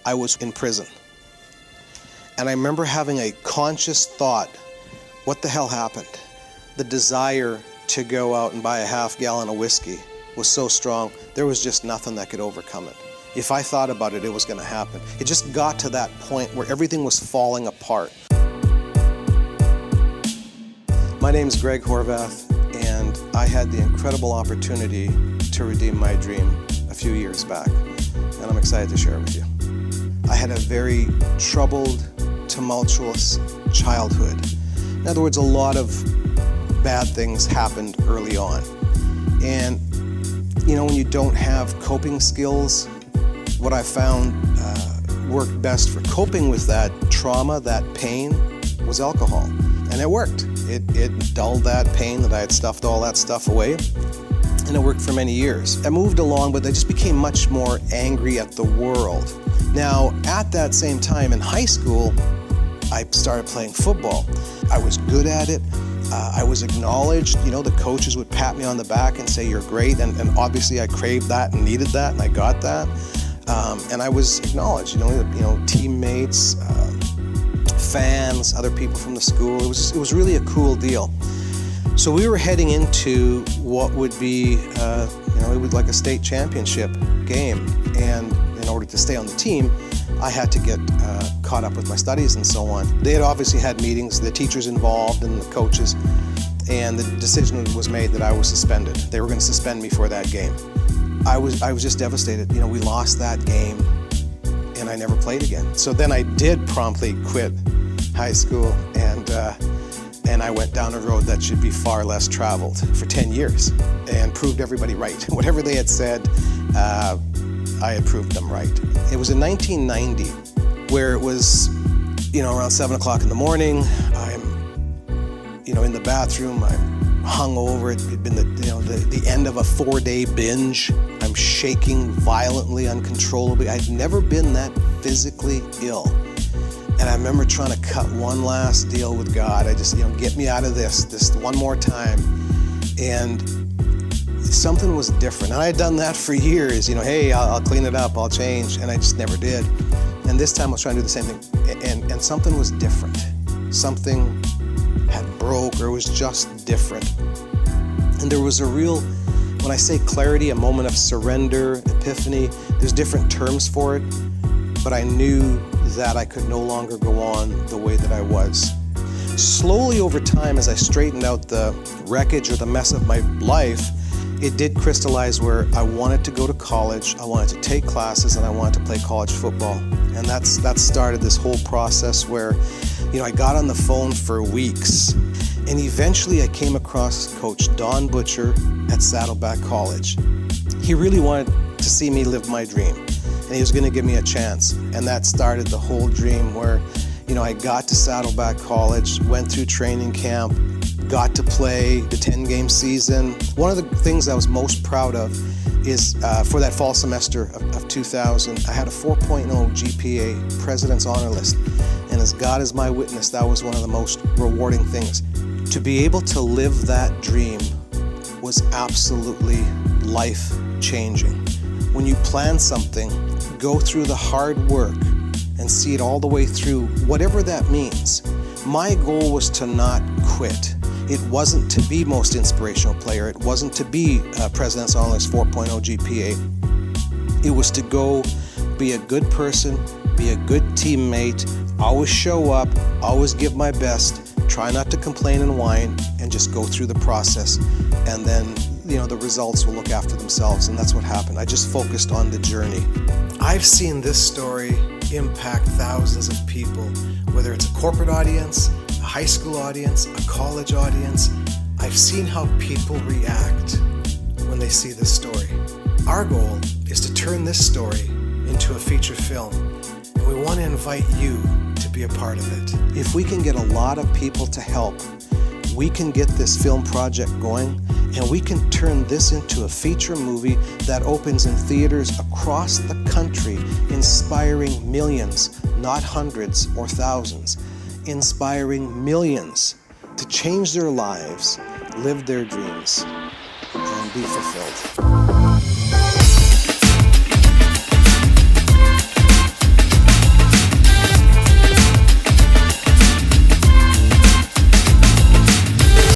I was in prison. And I remember having a conscious thought, what the hell happened? The desire to go out and buy a half gallon of whiskey was so strong, there was just nothing that could overcome it. If I thought about it, it was going to happen. It just got to that point where everything was falling apart. My name's Greg Horvath, and I had the incredible opportunity to redeem my dream a few years back, and I'm excited to share it with you. I had a very troubled, tumultuous childhood. In other words, a lot of bad things happened early on. And, you know, when you don't have coping skills, what I found worked best for coping with that trauma, that pain, was alcohol. And it worked. It dulled that pain that I had stuffed all that stuff away. And it worked for many years. I moved along, but I just became much more angry at the world. Now, at that same time in high school, I started playing football. I was good at it. I was acknowledged. You know, the coaches would pat me on the back and say, "You're great." And obviously I craved that and needed that, and I got that. And I was acknowledged, you know, teammates, fans, other people from the school. It was really a cool deal. So we were heading into what would be, it was like a state championship game. And in order to stay on the team, I had to get caught up with my studies and so on. They had obviously had meetings, the teachers involved and the coaches, and the decision was made that I was suspended. They were going to suspend me for that game. I was just devastated. You know, we lost that game, and I never played again. So then I did promptly quit high school, and I went down a road that should be far less traveled for 10 years and proved everybody right. Whatever they had said, I had proved them right. It was in 1990 where it was, around 7 o'clock in the morning. I'm, in the bathroom. I'm hungover. It had been the end of a 4-day binge. I'm shaking violently, uncontrollably. I'd never been that physically ill. And I remember trying to cut one last deal with God. I just, get me out of this one more time. And something was different. And I had done that for years, hey, I'll clean it up, I'll change, and I just never did. And this time I was trying to do the same thing, and something was different. Something had broke, or was just different. And there was a real, when I say clarity, a moment of surrender, epiphany, there's different terms for it, but I knew that I could no longer go on the way that I was. Slowly over time, as I straightened out the wreckage or the mess of my life, it did crystallize where I wanted to go to college, I wanted to take classes, and I wanted to play college football. And that started this whole process where, I got on the phone for weeks. And eventually I came across Coach Don Butcher at Saddleback College. He really wanted to see me live my dream, and he was going to give me a chance. And that started the whole dream where, I got to Saddleback College, went through training camp, got to play the 10-game season. One of the things I was most proud of is for that fall semester of 2000, I had a 4.0 GPA, President's Honor List. And as God is my witness, that was one of the most rewarding things. To be able to live that dream was absolutely life-changing. When you plan something, go through the hard work and see it all the way through, whatever that means. My goal was to not quit. It wasn't to be most inspirational player. It wasn't to be President's Honor List 4.0 GPA. It was to go be a good person, be a good teammate, always show up, always give my best, try not to complain and whine, and just go through the process. And then, the results will look after themselves, and that's what happened. I just focused on the journey. I've seen this story impact thousands of people, whether it's a corporate audience, a high school audience, a college audience. I've seen how people react when they see this story. Our goal is to turn this story into a feature film, and we want to invite you to be a part of it. If we can get a lot of people to help, we can get this film project going, and we can turn this into a feature movie that opens in theaters across the country, inspiring millions, not hundreds or thousands, inspiring millions to change their lives, live their dreams, and be fulfilled.